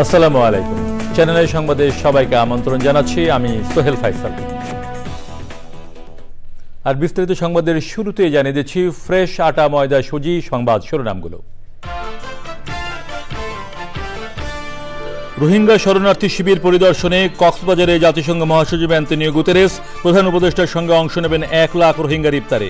আসসালামু আলাইকুম। চ্যানেলের সংবাদে সবাইকে আমন্ত্রণ জানাচ্ছি। আমি সোহেল ফাইসাল। আর বিস্তারিত সংবাদের শুরুতে জানিয়ে দিচ্ছি ফ্রেশ আটা ময়দা সুজি সংবাদ শিরোনামগুলো। রোহিঙ্গা শরণার্থী শিবির পরিদর্শনে কক্সবাজারে জাতিসংঘ মহাসচিব অ্যান্তনিও গুতেরেস, প্রধান উপদেষ্টার সঙ্গে অংশ নেবেন 1 লাখ রোহিঙ্গার ইফতারে।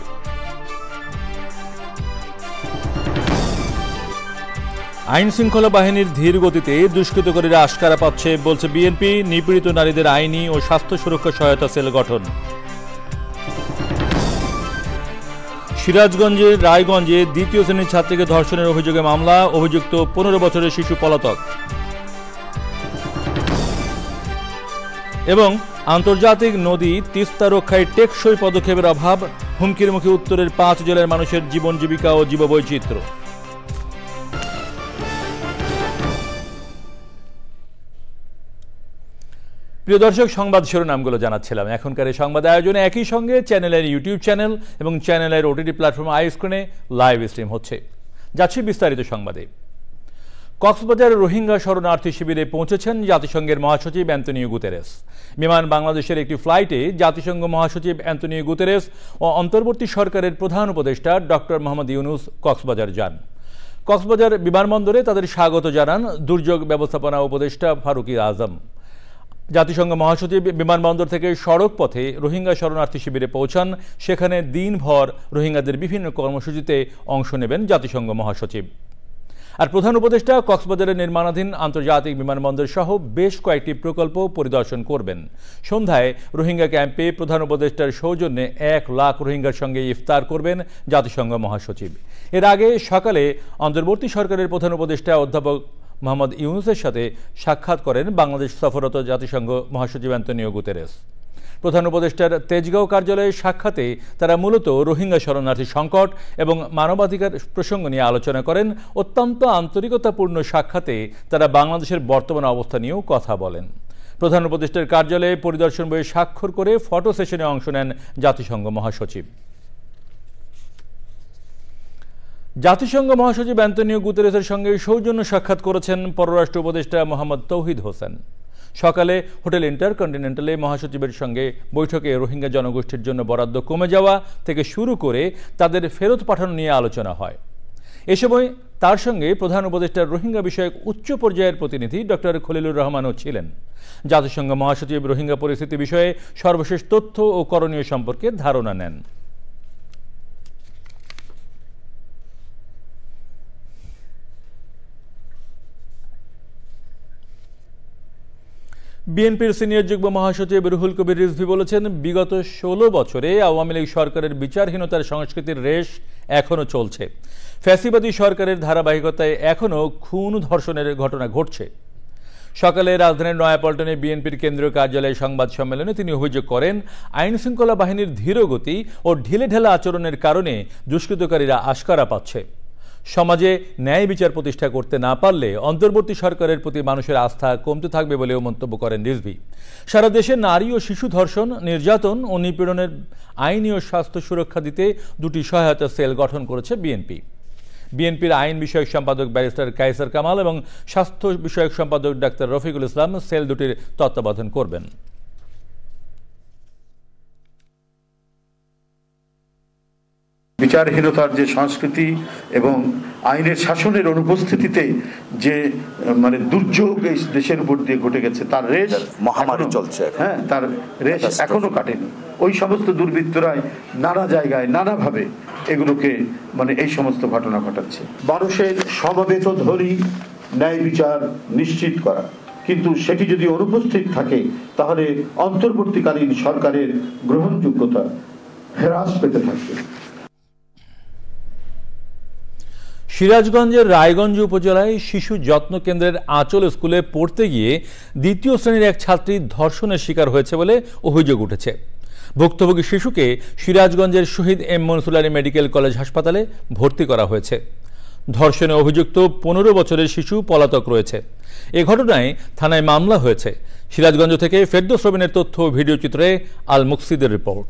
আইন শৃঙ্খলা বাহিনীর ধীর গতিতে দুষ্কৃতকারীরা আশকারা পাচ্ছে বলছে বিএনপি। নিপীড়িত নারীদের আইনি ও স্বাস্থ্য সুরক্ষা সহায়তা সেল গঠন। সিরাজগঞ্জের রায়গঞ্জে দ্বিতীয় শ্রেণীর ছাত্রীকে ধর্ষণের অভিযোগে মামলা, অভিযুক্ত 15 বছরের শিশু পলাতক। এবং আন্তর্জাতিক নদী তিস্তা রক্ষায় টেকসই পদক্ষেপের অভাব, হুমকির মুখে উত্তরের 5 জেলার মানুষের জীবন জীবিকা ও জীববৈচিত্র্য। প্রিয় দর্শক, সংবাদ শিরোনামগুলো জানাচ্ছিলাম। এখনকার এই সংবাদ আয়োজনে একই সঙ্গে চ্যানেলের ইউটিউব চ্যানেল এবং চ্যানেলের ওটিটি প্ল্যাটফর্ম আই স্ক্রিনে লাইভ স্ট্রিম হচ্ছে। যাচ্ছি বিস্তারিত সংবাদে। কক্সবাজার রোহিঙ্গা শরণার্থী শিবিরে পৌঁছেছেন জাতিসংঘের মহাসচিব অ্যান্তনিও গুতেরেস। বিমান বাংলাদেশের একটি ফ্লাইটে জাতিসংঘ মহাসচিব অ্যান্তনিও গুতেরেস ও অন্তর্বর্তী সরকারের প্রধান উপদেষ্টা ডক্টর মোহাম্মদ ইউনুস কক্সবাজার যান। কক্সবাজার বিমানবন্দরে তাদের স্বাগত জানান দুর্যোগ ব্যবস্থাপনা উপদেষ্টা ফারুকি আজম। জাতিসংঘ মহাসচিব বিমানবন্দর থেকে সড়ক পথে রোহিঙ্গা শরণার্থী শিবিরে পৌঁছান। সেখানে দিনভর রোহিঙ্গাদের বিভিন্ন কর্মসূচিতে অংশ নেবেন জাতিসংঘ মহাসচিব। আর প্রধান উপদেষ্টা কক্সবাজারের নির্মাণাধীন আন্তর্জাতিক বিমানবন্দর সহ বেশ কয়েকটি প্রকল্প পরিদর্শন করবেন। সন্ধ্যায় রোহিঙ্গা ক্যাম্পে প্রধান উপদেষ্টার সৌজন্যে 1 লাখ রোহিঙ্গার সঙ্গে ইফতার করবেন জাতিসংঘ মহাসচিব। এর আগে সকালে অন্তর্বর্তী সরকারের প্রধান উপদেষ্টা অধ্যাপক মোহাম্মদ ইউনুসের সাথে সাক্ষাৎ করেন বাংলাদেশ সফররত জাতিসংঘ মহাসচিব অ্যান্তনিও গুতেরেস। প্রধান উপদেষ্টার তেজগাঁও কার্যালয়ে সাক্ষাতে তারা মূলত রোহিঙ্গা শরণার্থী সংকট এবং মানবাধিকার প্রসঙ্গ নিয়ে আলোচনা করেন। অত্যন্ত আন্তরিকতাপূর্ণ সাক্ষাতে তারা বাংলাদেশের বর্তমান অবস্থা নিয়েও কথা বলেন। প্রধান উপদেষ্টার কার্যালয়ে পরিদর্শন বইয়ে স্বাক্ষর করে ফটো সেশনে অংশ নেন জাতিসংঘ মহাসচিব। জাতিসংঘ মহাসচিব অ্যান্তনিও গুতেরেসের সঙ্গে সৌজন্য সাক্ষাৎ করেছেন পররাষ্ট্র উপদেষ্টা মোহাম্মদ তৌহিদ হোসেন। সকালে হোটেল ইন্টারকন্টিনেন্টালে মহাসচিবের সঙ্গে বৈঠকে রোহিঙ্গা জনগোষ্ঠীর জন্য বরাদ্দ কমে যাওয়া থেকে শুরু করে তাদের ফেরত পাঠানো নিয়ে আলোচনা হয়। এ সময় তার সঙ্গে প্রধান উপদেষ্টার রোহিঙ্গা বিষয়ক উচ্চ পর্যায়ের প্রতিনিধি ডক্টর খলিলুর রহমানও ছিলেন। জাতিসংঘ মহাসচিব রোহিঙ্গা পরিস্থিতি বিষয়ে সর্বশেষ তথ্য ও করণীয় সম্পর্কে ধারণা নেন। বিএনপির সিনিয়র যুগ্ম মহাসচিব রুহুল কবির রিজভী বলেছেন, বিগত 16 বছরে আওয়ামী লীগ সরকারের বিচারহীনতার সংস্কৃতির রেশ এখনও চলছে। ফ্যাসিবাদী সরকারের ধারাবাহিকতায় এখনও খুন ধর্ষণের ঘটনা ঘটছে। সকালে রাজধানীর নয়াপল্টনে বিএনপির কেন্দ্রীয় কার্যালয়ে সংবাদ সম্মেলনে তিনি অভিযোগ করেন, আইন শৃঙ্খলা বাহিনীর ধীরগতি ও ঢিলেঢালা আচরণের কারণে দুষ্কৃতকারীরা আশকারা পাচ্ছে। সমাজে ন্যায় বিচার প্রতিষ্ঠা করতে না পারলে অন্তর্বর্তী সরকারের প্রতি মানুষের আস্থা কমতে থাকবে বলেও মন্তব্য করেন রিজভী। সারা দেশে নারী ও শিশু ধর্ষণ, নির্যাতন ও নিপীড়নের আইনি ও স্বাস্থ্য সুরক্ষা দিতে 2টি সহায়তা সেল গঠন করেছে বিএনপি। বিএনপির আইন বিষয়ক সম্পাদক ব্যারিস্টার কায়সার কামাল এবং স্বাস্থ্য বিষয়ক সম্পাদক ডাক্তার রফিকুল ইসলাম সেল দুটির তত্ত্বাবধান করবেন। বিচারহীনতার যে সংস্কৃতি এবং আইনের শাসনের অনুপস্থিতিতে যে দুর্যোগ এই দেশের উপর দিয়ে ঘটে গেছে, তার রেশ মহামারী চলছে। হ্যাঁ, তার রেশ এখনো কাটেনি। ওই সমস্ত দুর্বৃত্তরাই নানা জায়গায় নানাভাবে এগুলোকে এই সমস্ত ঘটনা ঘটাচ্ছে। মানুষের সমবেত ধরি ন্যায় বিচার নিশ্চিত করা, কিন্তু সেটি যদি অনুপস্থিত থাকে তাহলে অন্তর্বর্তীকালীন সরকারের গ্রহণযোগ্যতা হ্রাস পেতে থাকবে। সিরাজগঞ্জের রায়গঞ্জ উপজেলায় শিশু যত্ন কেন্দ্রের আঁচল স্কুলে পড়তে গিয়ে 2য় শ্রেণীর এক ছাত্রী ধর্ষণের শিকার হয়েছে বলে অভিযোগ উঠেছে। ভুক্তভোগী শিশুকে সিরাজগঞ্জের Shahid M Mansur Ali medical college হাসপাতালে ভর্তি করা হয়েছে। ধর্ষণে অভিযুক্ত 15 বছরের শিশু পলাতক রয়েছে। এ ঘটনায় থানায় মামলা হয়েছে। সিরাজগঞ্জ থেকে ফেরদৌস রবিনের তথ্য ও ভিডিওচিত্রে আল মুকসিদের রিপোর্ট।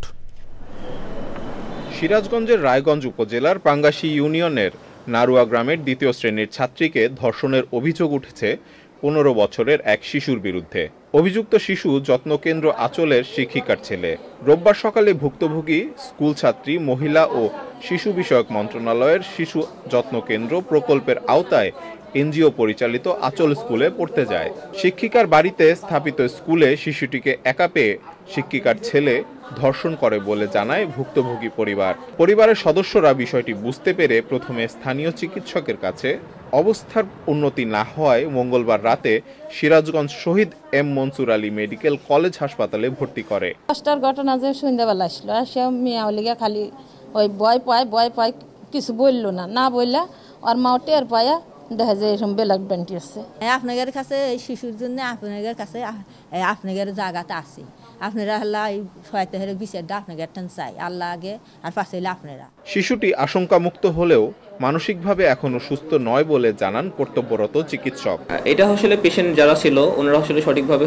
সিরাজগঞ্জের রায়গঞ্জ উপজেলার পাঙ্গাশী ইউনিয়নের নারুয়া গ্রামের 2য় শ্রেণীর ছাত্রীকে ধর্ষণের অভিযোগ উঠেছে 15 বছরের এক শিশুর বিরুদ্ধে। অভিযুক্ত শিশু যত্নকেন্দ্র আঁচলের শিক্ষিকার ছেলে। রোববার সকালে ভুক্তভোগী স্কুল ছাত্রী মহিলা ও শিশু বিষয়ক মন্ত্রণালয়ের শিশু যত্নকেন্দ্র প্রকল্পের আওতায় এনজিও পরিচালিত আঁচল স্কুলে পড়তে যায়। শিক্ষিকার বাড়িতে স্থাপিত স্কুলে শিশুটিকে একা পেয়ে শিক্ষিকার ছেলে ধর্ষণ করে বলে জানায় ভুক্তভোগী পরিবার। পরিবারের সদস্যরা বিষয়টি বুঝতে পেরে প্রথমে স্থানীয় চিকিৎসকের কাছে অবস্থার উন্নতি না হওয়ায় মঙ্গলবার রাতে Sirajganj Shahid M Mansur Ali medical college হাসপাতালে ভর্তি করে। কষ্টের ঘটনা যে সন্ধ্যাবেলা আসলো, সে মিয়াওলিগা খালি ওই ভয় পায় কিছু বললো না বললা আর মাও টের পায়া দেখা যায় এরকম বেলাক ব্যান্টি আছে। আপনাদের কাছে এই শিশুর জন্য আপনাদের কাছে আপনাদের জায়গাটা আছে, আপনারা আল্লাহ সহায়তা হলে বিচারটা আপনাদের চাই, আল্লাহ আগে আর পাশে আপনারা। শিশুটি আশঙ্কামুক্ত হলেও মানসিকভাবে এখনো সুস্থ নয় বলে জানান কর্তব্যরত চিকিৎসক। এটা আসলে পেশেন্ট যারা ছিল ওনারা আসলে সঠিকভাবে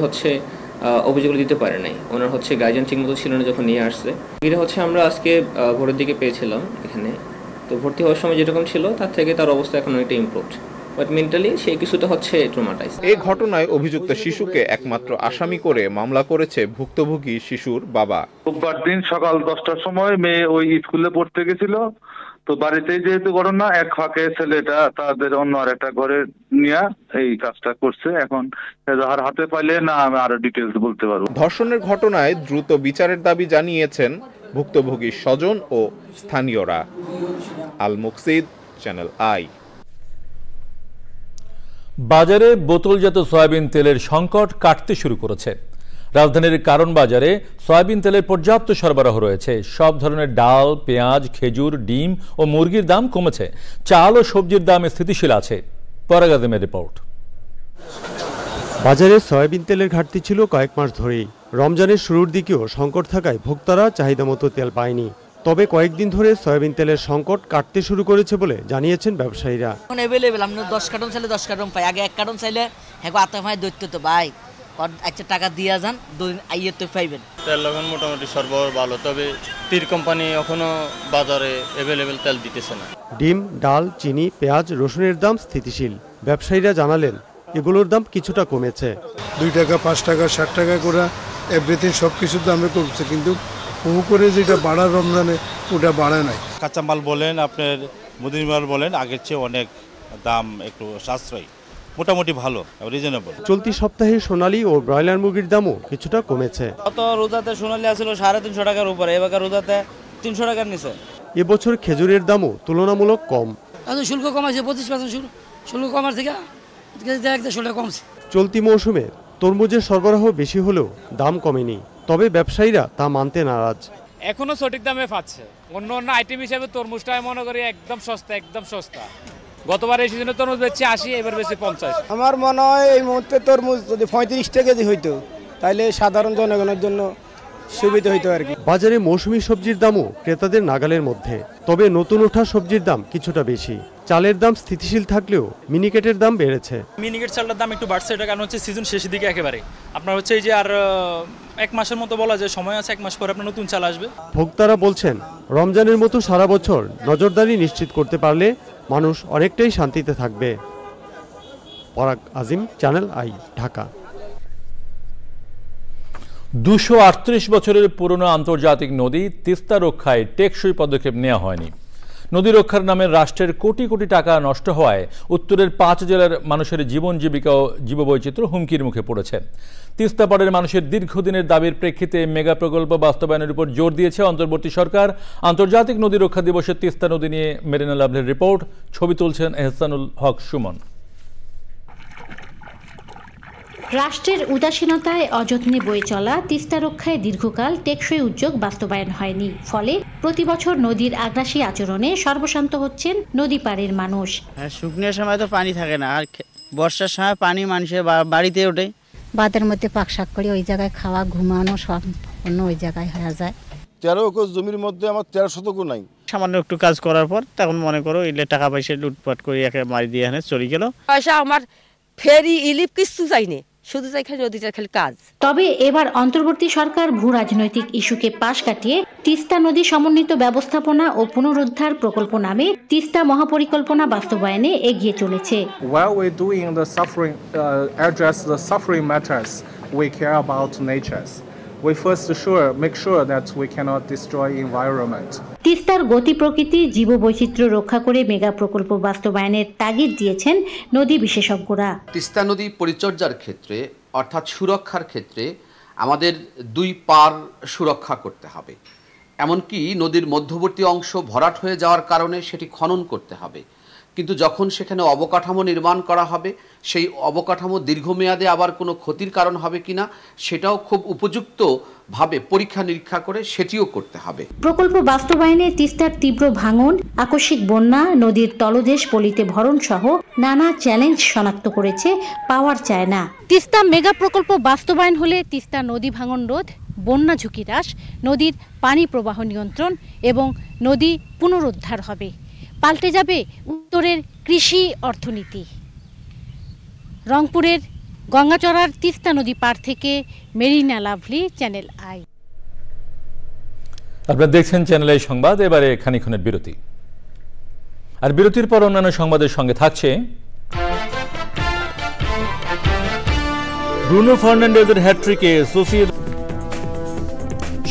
অভিযোগ দিতে পারে নাই, ওনার গার্জিয়ান ঠিকমতো ছিল না যখন নিয়ে আসছে। এটা আমরা আজকে ভোরের দিকে পেয়েছিলাম এখানে, তো ভর্তি হওয়ার সময় যেরকম ছিল তার থেকে তার অবস্থা এখন অনেকটা ইমপ্রুভড, বাট মেন্টালি সে কিছুটা ট্রমাটাইজ। এই ঘটনায় অভিযুক্ত শিশুকে একমাত্র আসামি করে মামলা করেছে ভুক্তভোগী শিশুর বাবা। রোববার দিন সকাল 10টার সময় মেয়ে ওই স্কুলে পড়তে গেছিল, তো বাড়িতেই যেহেতু ঘটনা এক ফাঁকে ছেলেটা তাদের অন্য আর একটা ঘরে নিয়ে এই কাজটা করছে। এখন আর হাতে পাইলে না আমি আরো ডিটেলস বলতে পারবো। ধর্ষণের ঘটনায় দ্রুত বিচারের দাবি জানিয়েছেন ভুক্তভোগী স্বজন ও স্থানীয়রা। আল মুকসিদ, চ্যানেল আই। বাজারে বোতলজাত সয়াবিন তেলের সংকট কাটতে শুরু করেছে। রাজধানীর কারণ বাজারে সয়াবিন তেলের পর্যাপ্ত সরবরাহ রয়েছে। সব ধরনের ডাল, পেঁয়াজ, খেজুর, ডিম ও মুরগির দাম কমেছে। চাল ও সবজির দাম স্থিতিশীল আছে। পরাগ আজমের রিপোর্ট। বাজারে সয়াবিন তেলের ঘাটতি ছিল কয়েক মাস ধরেই। রমজানের শুরুর দিকেও সংকট থাকায় ভোক্তারা চাহিদা মতো তেল পায়নি। তবে কয়েকদিন ধরে সয়াবিন তেলের সংকট কাটতে শুরু করেছে বলে জানিয়েছেন ব্যবসায়ীরা। এখন অ্যাভেলেবেল, আমরা 10 কার্টন চাইলে 10 কার্টন পাই। আগে 1 কার্টন চাইলে হ্যাঁ আতা ভাই দৈত্য তো ভাই আচ্ছা টাকা দিয়া যান, 2 দিন আইয়ে তো পাইবেন। তেল এখন মোটামুটি সরবরাহ ভালো, তবে তীর কোম্পানি এখনো বাজারে অ্যাভেলেবেল তেল দিতেছে না। ডিম, ডাল, চিনি, পেঁয়াজ, রসুনের দাম স্থিতিশীল। ব্যবসায়ীরা জানালেন এগুলোর দাম কিছুটা কমেছে। 2 টাকা, 5 টাকা, 60 টাকা করে এভরিথিং সব কিছুর দামে কমছে, কিন্তু বহু করে যেটা বাড়ার রমজানে ওটা বাড়ায় নাই। কাঁচামাল বলেন, আপনার মুদির মাল বলেন, আগের চেয়ে অনেক দাম একটু সাশ্রয়ী, মোটামুটি ভালো, রিজনেবল। চলতি সপ্তাহে সোনালী ও ব্রয়লার মুরগির দামও কিছুটা কমেছে। গত রোজাতে সোনালী আসছিল 350 টাকার উপরে, এবার রোজাতে 300 টাকার নিচে। এবছর খেজুরের দামও তুলনামূলক কম। শুল্ক কমাইছে 25%, শুল্ক কমার থেকে 150 টাকা কমছে। চলতি মৌসুমে তরমুজের সরবরাহ বেশি হলেও দাম কমেনি। তবে ব্যবসায়ীরা তা মানতে নারাজ। এখনো সঠিক দামে পাচ্ছে। অন্য আইটেম হিসেবে তরমুজটা মনে করি একদম সস্তা। গতবার এই সিজনে তরমুজ বেচছে 80, এবার বেচছে 50। আমার মনে হয় এই মুহূর্তে তরমুজ যদি 35 টাকা কেজি হইতো তাহলে সাধারণ জনগণের জন্য সুবিধা হইতো আর কি। বাজারে মৌসুমী সবজির দামও ক্রেতাদের নাগালের মধ্যে। তবে নতুন ওঠা সবজির দাম কিছুটা বেশি। চালের দাম স্থিতিশীল থাকলেও মিনিকেটের দাম বেড়েছে। মিনিকেট চালটার দাম একটু বাড়ছে, এটা কারণ সিজন শেষের দিকে একেবারে আপনার এই যে আর 1 মাসের মতো বলা যায় সময় আছে, 1 মাস পরে আপনার নতুন চাল আসবে। ভোক্তারা বলছেন রমজানের মতো সারা বছর নজরদারি নিশ্চিত করতে পারলে মানুষ অনেকটাই শান্তিতে থাকবে। পরাগ আজিম, চ্যানেল আই, ঢাকা। 238 বছরের পুরনো আন্তর্জাতিক নদী তিস্তা রক্ষায় টেকসই পদক্ষেপ নেওয়া হয়নি। নদী রক্ষার নামে রাষ্ট্রের কোটি কোটি টাকা নষ্ট হওয়ায় উত্তরের 5 জেলার মানুষের জীবন জীবিকা ও জীববৈচিত্র্য হুমকির মুখে পড়েছে। তিস্তা পাড়ের মানুষের দীর্ঘদিনের দাবির প্রেক্ষিতে মেগা প্রকল্প বাস্তবায়নের উপর জোর দিয়েছে অন্তর্বর্তী সরকার। আন্তর্জাতিক নদী রক্ষা দিবসে তিস্তা নদী নিয়ে মেরিনা লাভলের রিপোর্ট। ছবি তুলছেন এহসানুল হক সুমন। রাষ্ট্রের উদাসীনতায় অযত্নে বয়ে চলা তিস্তা রক্ষায় দীর্ঘকাল টেকসই উদ্যোগ বাস্তবায়ন হয়নি। ফলে প্রতি বছর নদীর আগ্রাসী আচরণে সর্বশান্ত হচ্ছেন নদী পাড়ের মানুষ। শুকনোর সময় তো পানি থাকে না, আর বর্ষার সময় পানি মানুষের বাড়িতে ওঠে। বাদের মধ্যে পাকশাক করে ওই জায়গায় খাওয়া, ঘুমানো সব অন্য ওই জায়গায় হয়ে যায়। 13 একর জমির মধ্যে আমার 13 শতকও নাই। সামান্য একটু কাজ করার পর তখন মনে করো এলে টাকা পয়সা লুটপাট করে একে মারি দিয়ে চলে গেল। পয়সা আমার ফেরি ইলিপ কিছু চাই না, শুধু চাই খালি নদীটার খালি কাজ। তবে এবার অন্তর্বর্তী সরকার ভূ রাজনৈতিক ইস্যুকে পাশ কাটিয়ে তিস্তা নদী সমন্বিত ব্যবস্থাপনা ও পুনরুদ্ধার প্রকল্প নামে তিস্তা মহাপরিকল্পনা বাস্তবায়নে এগিয়ে চলেছে। While we're doing the suffering, address the suffering matters, we care about nature. We first make sure that we cannot destroy environment. তিস্তার গতি প্রকৃতি জীববৈচিত্র্য রক্ষা করে মেগা প্রকল্প বাস্তবায়নের তাগিদ দিয়েছেন নদী বিশেষজ্ঞরা। তিস্তা নদী পরিচর্যার ক্ষেত্রে অর্থাৎ সুরক্ষার ক্ষেত্রে আমাদের দুই পার সুরক্ষা করতে হবে, এমনকি নদীর মধ্যবর্তী অংশ ভরাট হয়ে যাওয়ার কারণে সেটি খনন করতে হবে। কিন্তু যখন সেখানে অবকাঠামো নির্মাণ করা হবে সেই অবকাঠামো দীর্ঘমেয়াদে আবার কোনো ক্ষতির কারণ হবে কিনা সেটাও খুব উপযুক্তভাবে পরীক্ষা নিরীক্ষা করে সেটিও করতে হবে। প্রকল্প বাস্তবায়নে তিস্তার তীব্র ভাঙন, আকস্মিক বন্যা, নদীর তলদেশ পলিতে ভরণ সহ নানা চ্যালেঞ্জ শনাক্ত করেছে পাওয়ার চায় না। তিস্তা মেগা প্রকল্প বাস্তবায়ন হলে তিস্তা নদী ভাঙন রোধ, বন্যা ঝুঁকি হ্রাস, নদীর পানি প্রবাহ নিয়ন্ত্রণ এবং নদী পুনরুদ্ধার হবে। পাল্টে যাবে উত্তরের কৃষি অর্থনীতি। রংপুরের গঙ্গাচড়ার তিস্তা নদী পার থেকে মেরিনা লাভলি, চ্যানেল আই। আপনারা দেখছেন চ্যানেল আই সংবাদ। এবারে খানিকক্ষণের বিরতি, আর বিরতির পর অন্যান্য সংবাদের সঙ্গে থাকছে ব্রুনো ফার্নান্ডেজের হ্যাট্রিকে সোসিয়েদাদ।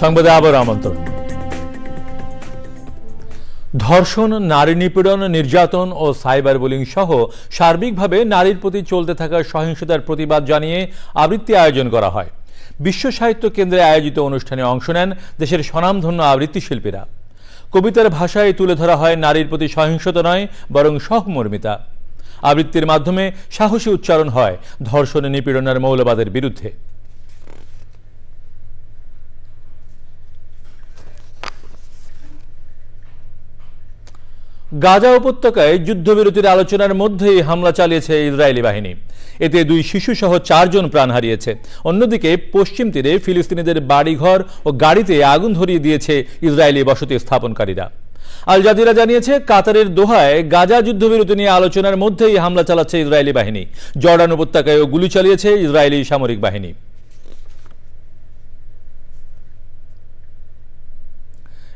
সংবাদে আবার আমন্ত্রণ। ধর্ষণ, নারী নিপীড়ন, নির্যাতন ও সাইবার বুলিং সহ সার্বিকভাবে নারীর প্রতি চলতে থাকা সহিংসতার প্রতিবাদ জানিয়ে আবৃত্তি আয়োজন করা হয়। বিশ্ব সাহিত্য কেন্দ্রে আয়োজিত অনুষ্ঠানে অংশ নেন দেশের স্বনামধন্য আবৃত্তি শিল্পীরা। কবিতার ভাষায় তুলে ধরা হয় নারীর প্রতি সহিংসতা নয় বরং সহমর্মিতা। আবৃত্তির মাধ্যমে সাহসী উচ্চারণ হয় ধর্ষণ, নিপীড়নের মৌলবাদের বিরুদ্ধে। গাজা উপত্যকায় যুদ্ধবিরতির আলোচনার মধ্যেই হামলা চালিয়েছে ইসরায়েলি বাহিনী। এতে 2 শিশু সহ 4 জন প্রাণ হারিয়েছে। অন্যদিকে পশ্চিম তীরে ফিলিস্তিনিদের বাড়িঘর ও গাড়িতে আগুন ধরিয়ে দিয়েছে ইসরায়েলি বসতি স্থাপনকারীরা। আল জাজিরা জানিয়েছে, কাতারের দোহায় গাজা যুদ্ধবিরতি নিয়ে আলোচনার মধ্যেই হামলা চালাচ্ছে ইসরায়েলি বাহিনী। জর্ডান উপত্যকায়ও গুলি চালিয়েছে ইসরায়েলি সামরিক বাহিনী।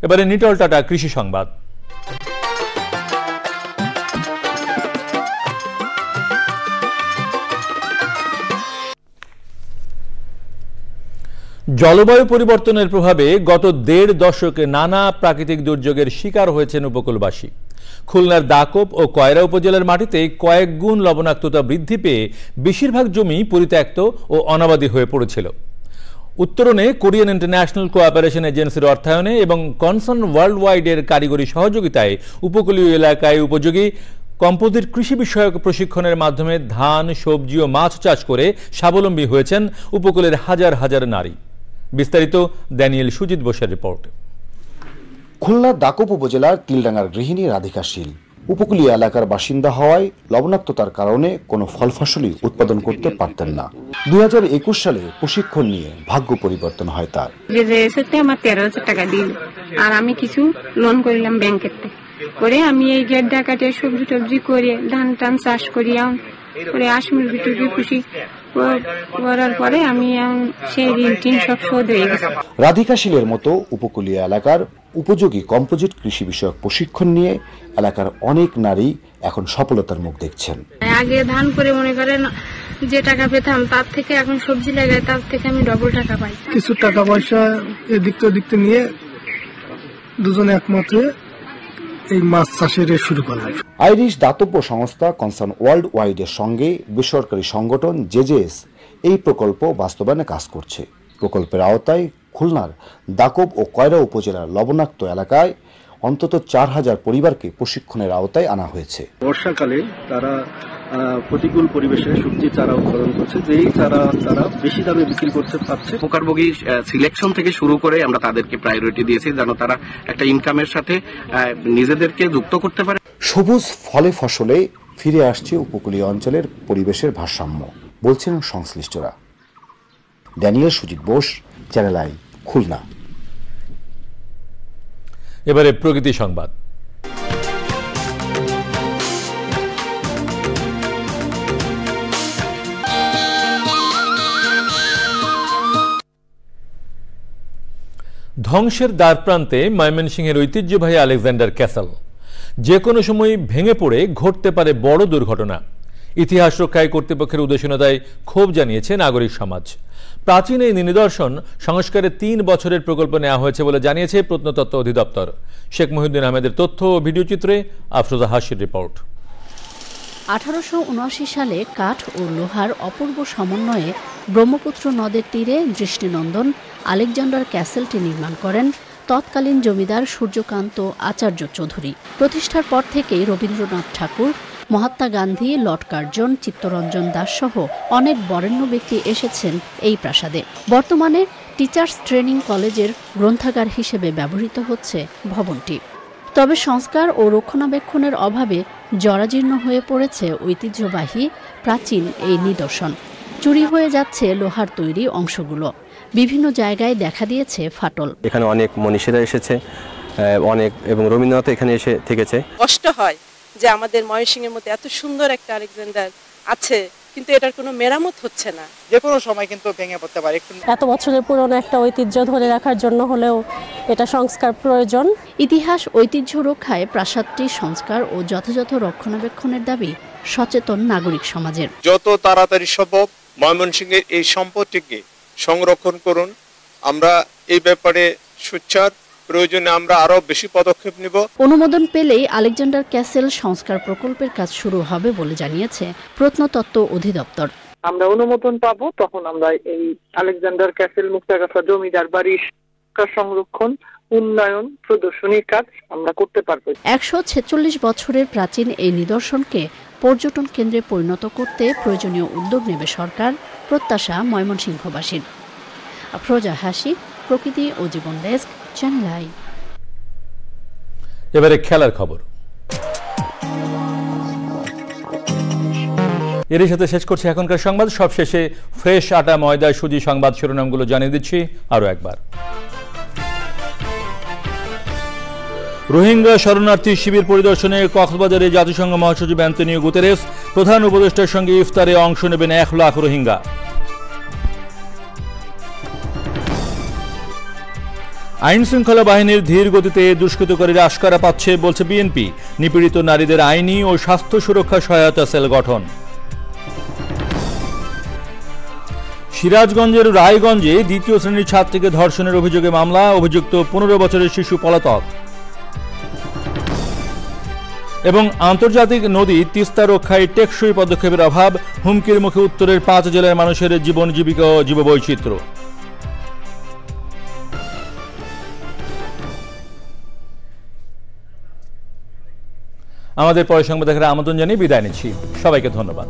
এবারে নিটল টাটা কৃষি সংবাদ। জলবায়ু পরিবর্তনের প্রভাবে গত 1.5 দশকে নানা প্রাকৃতিক দুর্যোগের শিকার হয়েছেন উপকূলবাসী। খুলনার দাকোপ ও কয়রা উপজেলার মাটিতে কয়েক গুণ লবণাক্ততা বৃদ্ধি পেয়ে বেশিরভাগ জমি পরিত্যক্ত ও অনাবাদী হয়ে পড়েছিল। উত্তরণে কোরিয়ান ইন্টারন্যাশনাল কোঅপারেশন এজেন্সির অর্থায়নে এবং কনসার্ন ওয়ার্ল্ড ওয়াইডের কারিগরি সহযোগিতায় উপকূলীয় এলাকায় উপযোগী কম্পোজিট কৃষি বিষয়ক প্রশিক্ষণের মাধ্যমে ধান, সবজি ও মাছ চাষ করে স্বাবলম্বী হয়েছেন উপকূলের হাজার হাজার নারী। বিস্তারিত ড্যানিয়েল সুজিত বোসের রিপোর্ট। খুলনার দাকোপ উপজেলার তিলডাঙ্গার গৃহিণী রাধিকা শীল উপকূলীয় এলাকার বাসিন্দা হওয়ায় লবণাক্ততার কারণে কোনো ফল ফসলই উৎপাদন করতে পারতেন না। 2021 সালে প্রশিক্ষণ নিয়ে ভাগ্য পরিবর্তন হয় তার। আমার 13,000 টাকা দিল, আর আমি কিছু লোন করলাম ব্যাংকের করে। আমি এই গেট ডাকাটে সবজি টবজি করে ধান টান চাষ করি করে মুরগি টুরগি খুশি করার পরে আমি সেই ঋণ টিন সব শোধ হয়ে গেছে। রাধিকা শীলের মতো উপকূলীয় এলাকার উপযোগী কম্পোজিট কৃষি বিষয়ক প্রশিক্ষণ নিয়ে এলাকার অনেক নারী এখন সফলতার মুখ দেখছেন। আগে ধান করে মনে করেন যে টাকা পেতাম তার থেকে এখন সবজি লাগাই তার থেকে আমি ডবল টাকা পাই। কিছু টাকা পয়সা এদিক ওদিক নিয়ে দুজনে একমত হয়ে এই মাছ চাষের শুরু করলাম। আইরিশ দাতব্য সংস্থা কনসার্ন ওয়ার্ল্ড ওয়াইডের সঙ্গে বেসরকারি সংগঠন জেজেএস এই প্রকল্প বাস্তবায়নে কাজ করছে। প্রকল্পের আওতায় খুলনার দাকোপ ও কয়রা উপজেলার লবণাক্ত এলাকায় অন্তত 4,000 পরিবারকে প্রশিক্ষণের আওতায় আনা হয়েছে। বর্ষাকালে তারা প্রতিকূল পরিবেশে সবজি চারা উৎপাদন করছে, যেই চারা তারা বেশি দামে বিক্রি করতে পারছে। পোকারভোগী সিলেকশন থেকে শুরু করে আমরা তাদেরকে প্রায়োরিটি দিয়েছি যেন তারা একটা ইনকামের সাথে নিজেদেরকে যুক্ত করতে পারে। সবুজ ফলে ফসলে ফিরে আসছে উপকূলীয় অঞ্চলের পরিবেশের ভারসাম্য, বলছেন সংশ্লিষ্টরা। Daniel Sujit Bose, channel I, Khulna. এবারে প্রকৃতি সংবাদ। ধ্বংসের দ্বারপ্রান্তে ময়মনসিংহের ঐতিহ্যবাহী আলেকজান্ডার ক্যাসেল। যে কোনো সময় ভেঙে পড়ে ঘটতে পারে বড় দুর্ঘটনা। ইতিহাস রক্ষায় কর্তৃপক্ষের উদাসীনতায় ক্ষোভ জানিয়েছে নাগরিক সমাজ। প্রাচীন এই নিদর্শন সংস্কারের ৩ বছরের প্রকল্প নেওয়া হয়েছে বলে জানিয়েছে প্রত্নতত্ত্ব অধিদপ্তর। শেখ মহিউদ্দিন আহমেদের তথ্য ও ভিডিও চিত্রে আফরোজা হাসির রিপোর্ট। 1879 সালে কাঠ ও লোহার অপূর্ব সমন্বয়ে ব্রহ্মপুত্র নদের তীরে দৃষ্টিনন্দন আলেকজান্ডার ক্যাসেলটি নির্মাণ করেন তৎকালীন জমিদার সূর্যকান্ত আচার্য চৌধুরী। প্রতিষ্ঠার পর থেকেই রবীন্দ্রনাথ ঠাকুর, মহাত্মা গান্ধী, লর্ড কার্জন, চিত্তরঞ্জন দাস সহ অনেক বরেণ্য ব্যক্তি এসেছেন এই প্রাসাদে। বর্তমানে টিচার্স ট্রেনিং কলেজের গ্রন্থাগার হিসেবে ব্যবহৃত হচ্ছে ভবনটি। তবে সংস্কার ও রক্ষণাবেক্ষণের অভাবে জরাজীর্ণ হয়ে পড়েছে ঐতিহ্যবাহী প্রাচীন এই নিদর্শন। চুরি হয়ে যাচ্ছে লোহার তৈরি অংশগুলো। বিভিন্ন জায়গায় দেখা দিয়েছে ফাটল। এখানে অনেক মনীষীরা এসেছে, অনেক, এবং রবীন্দ্রনাথ এখানে এসে থেকেছে। কষ্ট হয় যে আমাদের ময়মনসিংহের মধ্যে এত সুন্দর একটা আলেকজান্ডার আছে, কিন্তু এটার কোনো মেরামত হচ্ছে না। যে কোনো সময় কিন্তু ভেঙে পড়তে পারে। এত বছরের পুরনো একটা ঐতিহ্য ধরে রাখার জন্য হলেও এটা সংস্কার প্রয়োজন। ইতিহাস ঐতিহ্য রক্ষায় প্রাসাদটি সংস্কার ও যথাযথ রক্ষণাবেক্ষণের দাবি সচেতন নাগরিক সমাজের। যত তাড়াতাড়ি সম্ভব ময়মনসিংহের এই সম্পত্তিকে সংরক্ষণ করুন। আমরা এই ব্যাপারে সোচ্চার, প্রয়োজনে আমরা আরো বেশি পদক্ষেপ নিব। অনুমোদন পেলেই আলেকজান্ডার ক্যাসেল সংস্কার প্রকল্পের কাজ শুরু হবে বলে জানিয়েছে প্রত্নতত্ত্ব অধিদপ্তর। আমরা অনুমোদন পাবো, তখন আমরা এই আলেকজান্ডার ক্যাসেল মুক্তাগাছা জমিদার বাড়ির সংরক্ষণ, উন্নয়ন, প্রদর্শনীর কাজ আমরা করতে পারবো। 146 বছরের প্রাচীন এই নিদর্শনকে পর্যটন কেন্দ্রে পরিণত করতে প্রয়োজনীয় উদ্যোগ নেবে সরকার, প্রত্যাশা ময়মনসিংহবাসীর। আফরোজা হাসি, প্রকৃতি ও জীবন ডেস্ক, চ্যানেল আই। এবারে খেলার খবর। এরই সাথে শেষ করছি এখনকার সংবাদ। সবশেষে ফ্রেশ আটা ময়দা সুজি সংবাদ শিরোনামগুলো জানিয়ে দিচ্ছি আরও একবার। রোহিঙ্গা শরণার্থী শিবির পরিদর্শনে কক্সবাজারে জাতিসংঘ মহাসচিব অ্যান্তনিও গুতেরেস। প্রধান উপদেষ্টার সঙ্গে ইফতারে অংশ নেবেন 1 লাখ রোহিঙ্গা। আইন শৃঙ্খলা বাহিনীর ধীর গতিতে দুষ্কৃতকারীরা আশকারা পাচ্ছে বলছে বিএনপি। নিপীড়িত নারীদের আইনি ও স্বাস্থ্য সুরক্ষা সহায়তা সেল গঠন। সিরাজগঞ্জের রায়গঞ্জে 2য় শ্রেণীর ছাত্রীকে ধর্ষণের অভিযোগে মামলা। অভিযুক্ত 15 বছরের শিশু পলাতক। এবং আন্তর্জাতিক নদী তিস্তা রক্ষায় টেকসই পদক্ষেপের অভাব। হুমকির মুখে উত্তরের 5 জেলার মানুষের জীবন জীবিকা ও জীববৈচিত্র্য। আমাদের পরের সংবাদ দেখার আমন্ত্রণ জানিয়ে বিদায় নিচ্ছি। সবাইকে ধন্যবাদ।